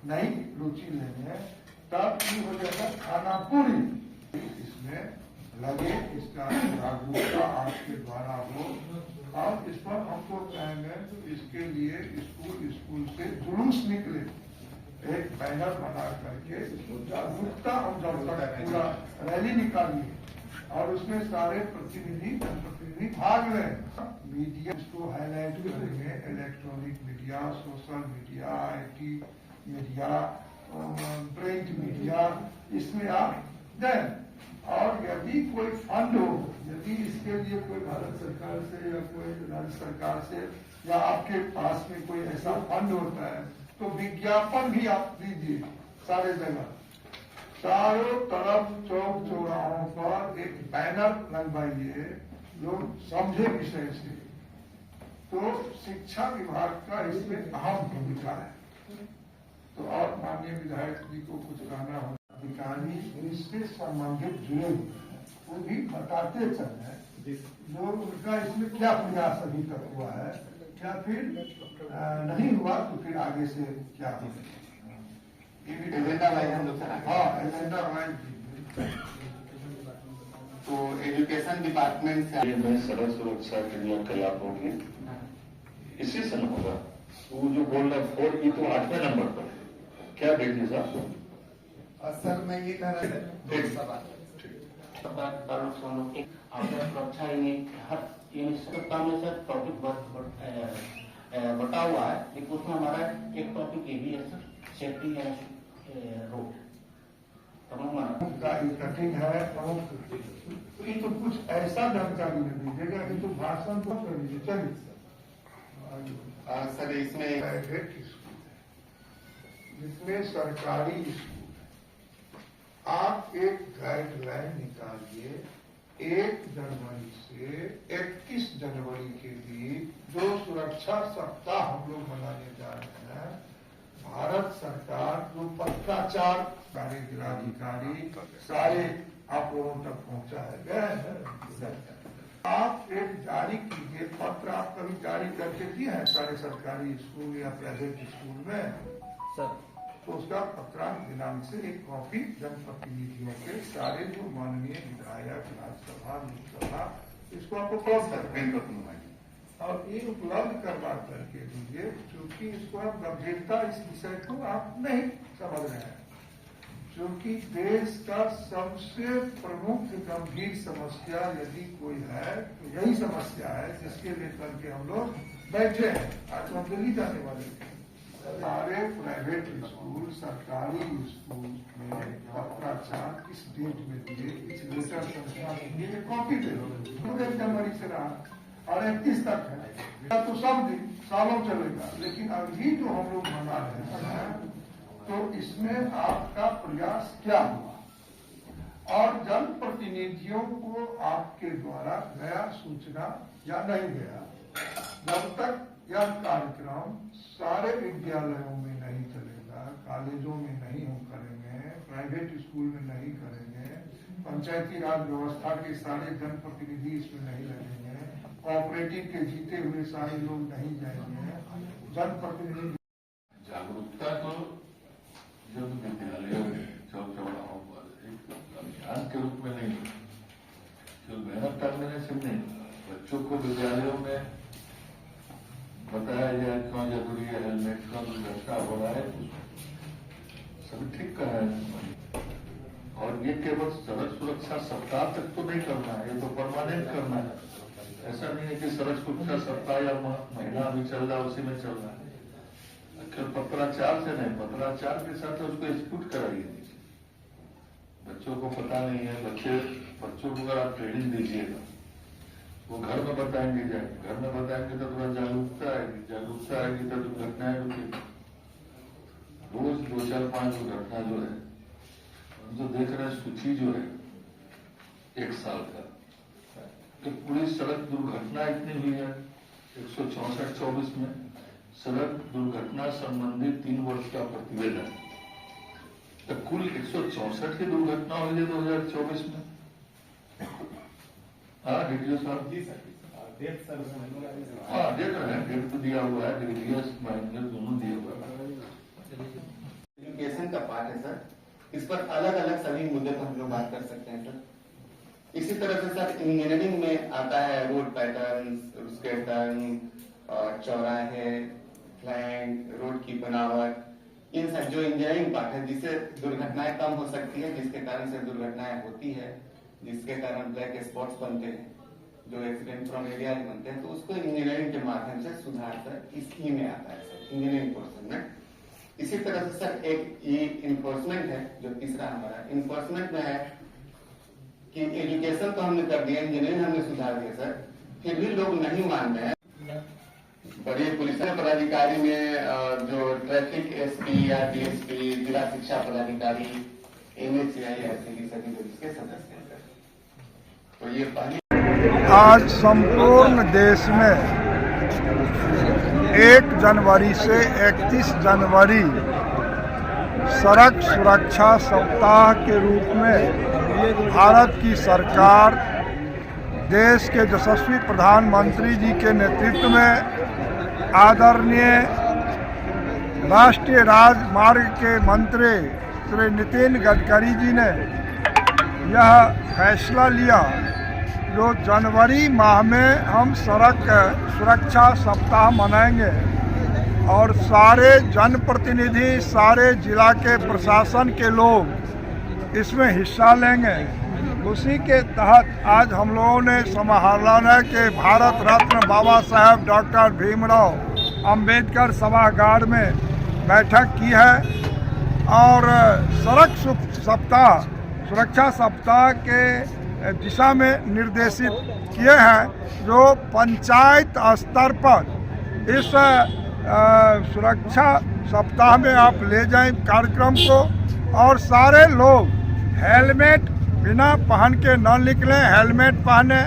नई रुचि लेंगे तब ये हो जाएगा खाना पूरी। इसमें लगे, इसका जागरूकता आपके द्वारा हो, और इस पर हमको कहेंगे तो इसके लिए स्कूल से जुलूस निकले, एक बैनर बना करके इसको जागरूकता हम जब तक पूरा रैली निकालिए और उसमें सारे जनप्रतिनिधि भाग लें। मीडिया इसको हाईलाइट करेंगे, electronic media, social media, IT media, print media, इसमें आप दें। और यदि कोई फंड हो, यदि इसके लिए कोई भारत सरकार से या कोई राज्य सरकार से या आपके पास में कोई ऐसा फंड होता है तो विज्ञापन भी आप दीजिए सारे जगह, चारों तरफ चौक चौराहों पर एक बैनर लगवाइए, लोग समझे विषय से। तो शिक्षा विभाग का इसमें अहम भूमिका है। तो और माननीय विधायक जी को कुछ कहना हो, अधिकारी इससे संबंधित जुड़े हुए हैं, वो भी बताते चले जो उनका इसमें क्या प्रयास अभी तक हुआ है, क्या फिर नहीं हुआ तो फिर आगे से क्या हो। एजेंडा वाइज हम लोग चला। हाँ, एजेंडा वाइज। तो एजुकेशन डिपार्टमेंट से में सड़क सुरक्षा क्रियाकलाप होंगे, इसी से न होगा। वो जो बोल रहा 4 की तो 8वें नंबर पर क्या देखिए साहब। सर मैं ये कह रहा था सुरक्षा हर सप्ताह में सर टॉपिक बटा हुआ है, लेकिन उसमें हमारा एक टॉपिक ये भी है सर, सेफ्टी रोड का कठिन है। तो ये तो कुछ ऐसा जानकारी नहीं दीजिएगा, ये तो भाषण तो कर दीजिए। चलिए सर इसमें प्राइवेट स्कूल जिसमें सरकारी स्कूल, आप एक गाइडलाइन निकालिए 1 जनवरी से 31 जनवरी के बीच जो सुरक्षा सप्ताह हम लोग मनाने जा रहे हैं, भारत सरकार जो पत्राचार सारे जिलाधिकारी सारे आप लोगों तक पहुंचाए गए हैं। आप एक जारी कीजिए पत्र, आप कभी जारी करके दिए हैं सारे सरकारी स्कूल या प्राइवेट स्कूल में सर? तो उसका पत्रांक दिनांक से एक कॉपी जनप्रतिनिधियों के सारे जो माननीय विधायक, राज्यसभा, लोकसभा, इसको आपको उपलब्ध करवाएंगे और ये उपलब्ध करवा करके दीजिए, क्योंकि इसको आप गंभीरता इस विषय को आप नहीं समझ रहे हैं। क्योंकि देश का सबसे प्रमुख गंभीर समस्या यदि कोई है तो यही समस्या है जिसके लेकर के हम लोग बैठे हैं। आज हम दिल्ली जाने वाले थे। सारे प्राइवेट स्कूल, सरकारी स्कूल में पत्राचार किस डेट में दिए, किस लेटर संख्या में दिए, कॉपी दे दो। 1 जनवरी से रहा और 31 तक है, तो सब दिन सालों चलेगा। लेकिन अभी जो हम लोग मना रहे हैं तो इसमें आपका प्रयास क्या हुआ और जनप्रतिनिधियों को आपके द्वारा गया सूचना या नहीं गया। जब तक यह कार्यक्रम सारे विद्यालयों में नहीं चलेगा, कॉलेजों में नहीं हम करेंगे, प्राइवेट स्कूल में नहीं करेंगे, पंचायती राज व्यवस्था के सारे जनप्रतिनिधि इसमें नहीं लगेंगे, कोऑपरेटिव के जीते हुए सारे लोग नहीं जाएंगे, जनप्रतिनिधि जागरूकता को जब विद्यालयों में चौक चौराहों पर एक अभियान के रूप में नहीं, जो मेहनत करने से नहीं, बच्चों को विद्यालयों में बताया जाए क्यों जरूरी है, हेलमेट का दुर्घटना हो रहा है, सभी ठीक कर रहे हैं। और ये केवल सड़क सुरक्षा सप्ताह तक तो नहीं करना है, ये तो परमानेंट करना है। ऐसा नहीं है कि सड़क सुरक्षा सप्ताह या महीना अभी चल रहा है उसी में चल रहा है। पत्राचार से नहीं, पत्राचार के साथ उसको एक्सक्यूट कराइए। बच्चों को पता नहीं है, बच्चों को अगर आप ट्रेनिंग दीजिएगा वो घर में बताएंगे, घर में बताएंगे तो थोड़ा जागरूकता आएगी तो दुर्घटनाएं रुकेगी। रोज 2, 4, 5 दुर्घटना जो है हम जो देख रहे हैं, सूची जो है 1 साल का, तो पूरी सड़क दुर्घटना इतनी हुई है 164-24 में सड़क दुर्घटना संबंधी 3 वर्ष का प्रतिवेदन, तो कुल 164 की दुर्घटना हुई है 2024 में। हाँ डीटीओ साहब जी सर, हाँ देख रहे हैं, डेट तो दिया हुआ है, डीटीएस माइनर दोनों दिए हुआ है। एजुकेशन का पार्ट है सर, इस पर अलग अलग सभी मुद्दे पर हम लोग बात कर सकते हैं सर। इसी तरह से सर इंजीनियरिंग में आता है रोड पैटर्न, उसके टर्न, चौराहे, फ्लैंक, रोड की बनावट, इन सब जो इंजीनियरिंग पार्ट है जिससे दुर्घटनाएं कम हो सकती है, जिसके कारण से दुर्घटनाएं होती है, जिसके कारण ब्लैक स्पॉट्स बनते हैं, जो एक्सीडेंट प्रोन एरिया बनते हैं, तो उसको इंजीनियरिंग के माध्यम से सुधार कर इसी में आता है सर, इंजीनियरिंग पोर्शन में। इसी तरह से सर एक ये इन्फोर्समेंट है, जो तीसरा हमारा इन्फोर्समेंट में है कि एजुकेशन तो हमने कर दिया, इंजीनियरिंग हमने सुधार दिया सर, फिर भी लोग नहीं मान रहे हैं। बड़ी पुलिस पदाधिकारी में जो ट्रैफिक एसपी या डीएसपी, जिला शिक्षा पदाधिकारी, एमएचसीआई ऐसे ही सभी लोग इसके सदस्य हैं सर। तो ये पहली आज संपूर्ण देश में 1 जनवरी से 31 जनवरी सड़क सुरक्षा सप्ताह के रूप में भारत की सरकार देश के यशस्वी प्रधानमंत्री जी के नेतृत्व में आदरणीय राष्ट्रीय राजमार्ग के मंत्री श्री नितिन गडकरी जी ने यह फैसला लिया जो जनवरी माह में हम सड़क सुरक्षा सप्ताह मनाएंगे और सारे जनप्रतिनिधि, सारे जिला के प्रशासन के लोग इसमें हिस्सा लेंगे। उसी के तहत आज हम लोगों ने समाहरणालय के भारत रत्न बाबा साहेब डॉक्टर भीमराव अंबेडकर सभागार में बैठक की है और सड़क सप्ताह, सुरक्षा सप्ताह के दिशा में निर्देशित किए हैं जो पंचायत स्तर पर इस सुरक्षा सप्ताह में आप ले जाएं कार्यक्रम को और सारे लोग हेलमेट बिना पहन के न निकलें, हेलमेट पहने,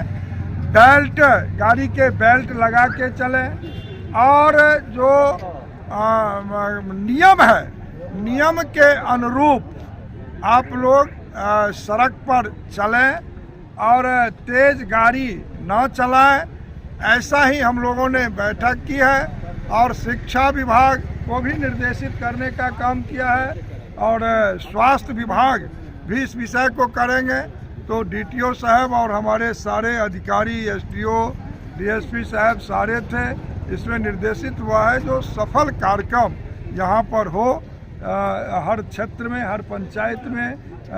बेल्ट, गाड़ी के बेल्ट लगा के चलें और जो नियम है, नियम के अनुरूप आप लोग सड़क पर चलें और तेज गाड़ी न चलाएं। ऐसा ही हम लोगों ने बैठक की है और शिक्षा विभाग को भी निर्देशित करने का काम किया है और स्वास्थ्य विभाग भी इस विषय को करेंगे। तो डीटीओ साहब और हमारे सारे अधिकारी, एसडीओ, डीएसपी साहब सारे थे, इसमें निर्देशित हुआ है जो सफल कार्यक्रम यहाँ पर हो, हर क्षेत्र में, हर पंचायत में,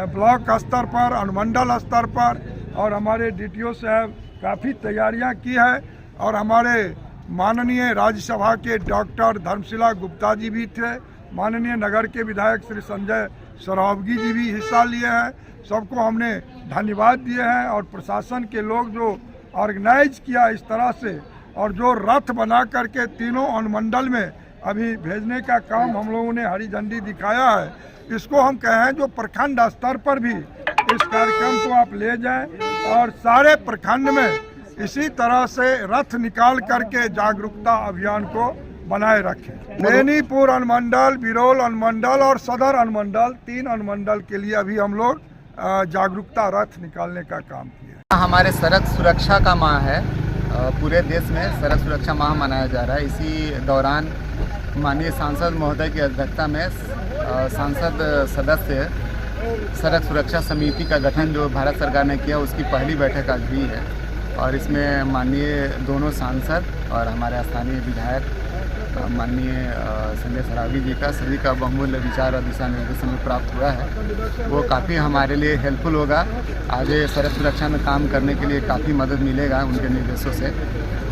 ब्लॉक स्तर पर, अनुमंडल स्तर पर। और हमारे डीटीओ साहब काफ़ी तैयारियां की है और हमारे माननीय राज्यसभा के डॉक्टर धर्मशिला गुप्ता जी भी थे, माननीय नगर के विधायक श्री संजय सरावगी जी भी हिस्सा लिए हैं। सबको हमने धन्यवाद दिए हैं और प्रशासन के लोग जो ऑर्गेनाइज किया इस तरह से और जो रथ बना करके तीनों अनुमंडल में अभी भेजने का काम हम लोगों ने हरी झंडी दिखाया है, इसको हम कहें जो प्रखंड स्तर पर भी इस कार्यक्रम को आप ले जाएं और सारे प्रखंड में इसी तरह से रथ निकाल करके जागरूकता अभियान को बनाए रखें। बेनीपुर अनुमंडल, बिरोल अनुमंडल और सदर अनुमंडल, 3 अनुमंडल के लिए अभी हम लोग जागरूकता रथ निकालने का काम किया। हमारे सड़क सुरक्षा का माह है, पूरे देश में सड़क सुरक्षा माह मनाया जा रहा है। इसी दौरान माननीय सांसद महोदय की अध्यक्षता में सांसद सदस्य सड़क सुरक्षा समिति का गठन जो भारत सरकार ने किया उसकी पहली बैठक आज हुई है और इसमें माननीय दोनों सांसद और हमारे स्थानीय विधायक माननीय संजय सरावगी जी का सभी का बहुमूल्य विचार और दिशा निर्देश में प्राप्त हुआ है। वो काफ़ी हमारे लिए हेल्पफुल होगा, आगे सड़क सुरक्षा में काम करने के लिए काफ़ी मदद मिलेगा उनके निर्देशों से।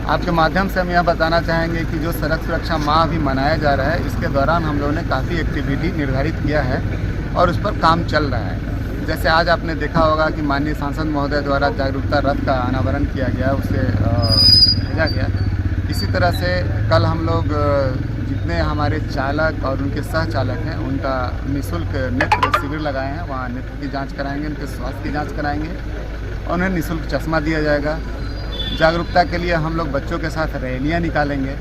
आपके माध्यम से हम यह बताना चाहेंगे कि जो सड़क सुरक्षा माह अभी मनाया जा रहा है, इसके दौरान हम लोगों ने काफ़ी एक्टिविटी निर्धारित किया है और उस पर काम चल रहा है। जैसे आज आपने देखा होगा कि माननीय सांसद महोदय द्वारा जागरूकता रथ का अनावरण किया गया, उसे भेजा गया। इसी तरह से कल हम लोग जितने हमारे चालक और उनके सह चालक हैं उनका निःशुल्क नेत्र शिविर लगाए हैं, वहाँ नेत्र की जांच कराएंगे, उनके स्वास्थ्य की जांच कराएंगे और उन्हें निःशुल्क चश्मा दिया जाएगा। जागरूकता के लिए हम लोग बच्चों के साथ रैलियाँ निकालेंगे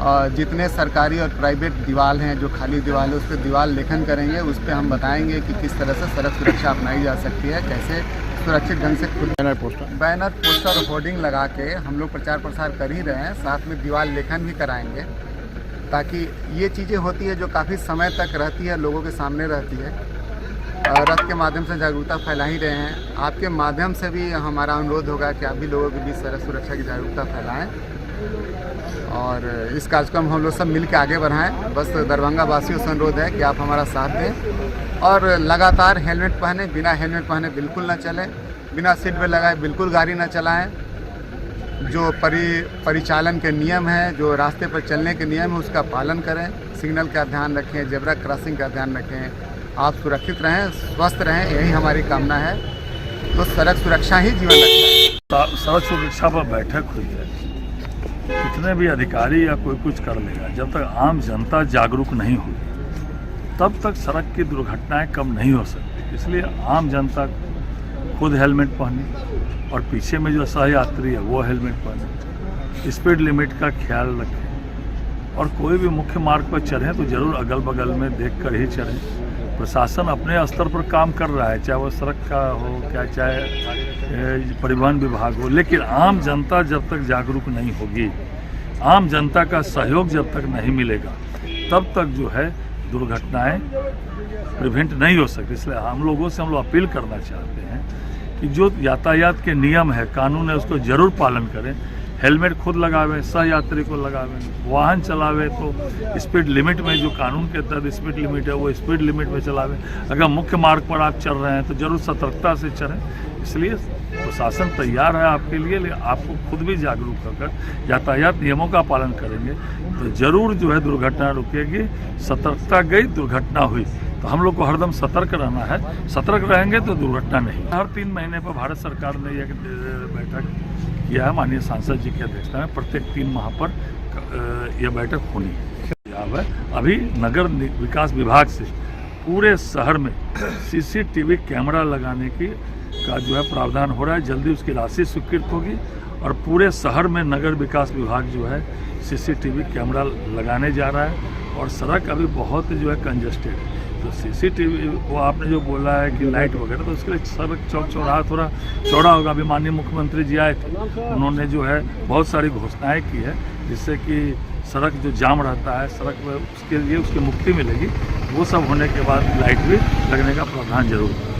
और जितने सरकारी और प्राइवेट दीवार हैं, जो खाली दीवार है, उस पर दीवार लेखन करेंगे। उस पर हम बताएंगे कि किस तरह से सड़क सुरक्षा अपनाई जा सकती है, कैसे सुरक्षित ढंग से खुद बैनर पोस्टर होर्डिंग लगा के हम लोग प्रचार प्रसार कर ही रहे हैं, साथ में दीवार लेखन भी कराएंगे ताकि ये चीज़ें होती है जो काफ़ी समय तक रहती है, लोगों के सामने रहती है। रथ के माध्यम से जागरूकता फैला ही रहे हैं। आपके माध्यम से भी हमारा अनुरोध होगा कि आप भी लोगों के बीच सड़क सुरक्षा की जागरूकता फैलाएं और इस कार्यक्रम हम लोग सब मिल के आगे बढ़ाएं। बस दरभंगा वासियों से अनुरोध है कि आप हमारा साथ दें और लगातार हेलमेट पहने, बिना हेलमेट पहने बिल्कुल ना चलें, बिना सीट बेल्ट लगाए बिल्कुल गाड़ी ना चलाएं। जो परिचालन के नियम हैं, जो रास्ते पर चलने के नियम हैं, उसका पालन करें। सिग्नल का ध्यान रखें, जेब्रा क्रॉसिंग का ध्यान रखें। आप सुरक्षित रहें, स्वस्थ रहें, यही हमारी कामना है। तो सड़क सुरक्षा ही जीवन रक्षा है। सड़क सुरक्षा पर बैठक हुई है, कितने भी अधिकारी या कोई कुछ कर लेगा, जब तक आम जनता जागरूक नहीं होगी तब तक सड़क की दुर्घटनाएं कम नहीं हो सकती। इसलिए आम जनता खुद हेलमेट पहने और पीछे में जो सहयात्री है वो हेलमेट पहने, स्पीड लिमिट का ख्याल रखें और कोई भी मुख्य मार्ग पर चढ़ें तो जरूर अगल बगल में देख कर ही चढ़ें। प्रशासन अपने स्तर पर काम कर रहा है, चाहे वो सड़क का हो, क्या चाहे परिवहन विभाग हो, लेकिन आम जनता जब तक जागरूक नहीं होगी, आम जनता का सहयोग जब तक नहीं मिलेगा, तब तक जो है दुर्घटनाएं प्रिवेंट नहीं हो सकती। इसलिए हम लोगों से हम लोग अपील करना चाहते हैं कि जो यातायात के नियम है, कानून है, उसको जरूर पालन करें। हेलमेट खुद लगावें, सहयात्री को लगावें, वाहन चलावे तो स्पीड लिमिट में, जो कानून के तहत स्पीड लिमिट है वो स्पीड लिमिट में चलावें। अगर मुख्य मार्ग पर आप चल रहे हैं तो जरूर सतर्कता से चलें। इसलिए प्रशासन तैयार है आपके लिए, लेकिन आपको खुद भी जागरूक होकर यातायात नियमों का पालन करेंगे तो जरूर जो है दुर्घटना रुकेगी। सतर्कता गई, दुर्घटना हुई, तो हम लोग को हरदम सतर्क रहना है। सतर्क रहेंगे तो दुर्घटना नहीं। हर 3 महीने पर भारत सरकार ने यह बैठक किया है, माननीय सांसद जी की अध्यक्षता में। प्रत्येक 3 माह पर यह बैठक होनी है। अभी नगर विकास विभाग से पूरे शहर में CCTV कैमरा लगाने का जो है प्रावधान हो रहा है। जल्दी उसकी राशि स्वीकृत होगी और पूरे शहर में नगर विकास विभाग जो है CCTV कैमरा लगाने जा रहा है। और सड़क अभी बहुत जो है कंजस्टेड है, तो CCTV वो आपने जो बोला है कि लाइट वगैरह, तो उसके लिए सड़क चौक चौराहा थोड़ा चौड़ा होगा। अभी माननीय मुख्यमंत्री जी आए थे, उन्होंने जो है बहुत सारी घोषणाएं की है जिससे कि सड़क जो जाम रहता है सड़क पर, उसके लिए उसकी मुक्ति मिलेगी। वो सब होने के बाद लाइट भी लगने का प्रावधान जरूर है।